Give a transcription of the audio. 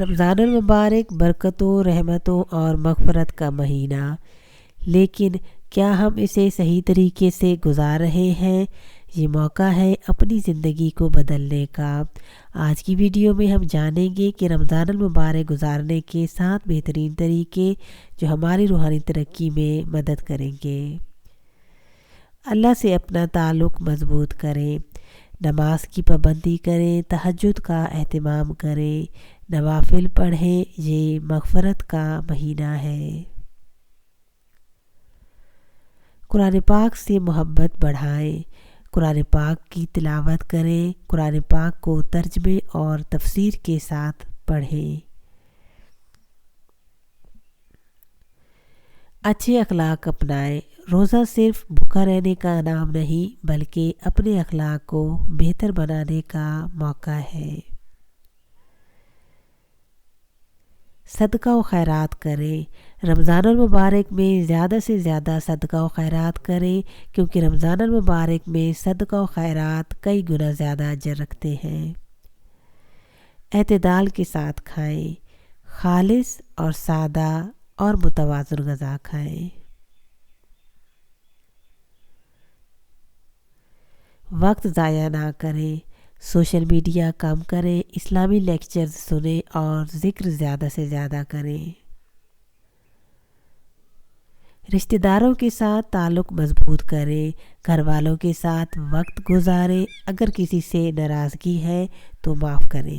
رمضان المبارک برکتوں، رحمتوں اور مغفرت کا مہینہ، لیکن کیا ہم اسے صحیح طریقے سے گزار رہے ہیں؟ یہ موقع ہے اپنی زندگی کو بدلنے کا۔ آج کی ویڈیو میں ہم جانیں گے کہ رمضان المبارک گزارنے کے 7 بہترین طریقے جو ہماری روحانی ترقی میں مدد کریں گے۔ اللہ سے اپنا تعلق مضبوط کریں، نماز کی پابندی کریں، تہجد کا اہتمام کریں، نوافل پڑھیں، یہ مغفرت کا مہینہ ہے۔ قرآن پاک سے محبت بڑھائیں، قرآن پاک کی تلاوت کریں، قرآن پاک کو ترجمے اور تفسیر کے ساتھ پڑھیں۔ اچھے اخلاق اپنائیں، روزہ صرف بھوکا رہنے کا نام نہیں بلکہ اپنے اخلاق کو بہتر بنانے کا موقع ہے۔ صدقہ و خیرات کریں، رمضان المبارک میں زیادہ سے زیادہ صدقہ و خیرات کریں کیونکہ رمضان المبارک میں صدقہ و خیرات کئی گنا زیادہ اجر رکھتے ہیں۔ اعتدال کے ساتھ کھائیں، خالص اور سادہ اور متوازن غذا کھائیں۔ وقت ضائع نہ کریں، سوشل میڈیا کم کریں، اسلامی لیکچرز سنیں اور ذکر زیادہ سے زیادہ کریں۔ رشتہ داروں کے ساتھ تعلق مضبوط کریں، گھر والوں کے ساتھ وقت گزاریں، اگر کسی سے ناراضگی ہے تو معاف کریں۔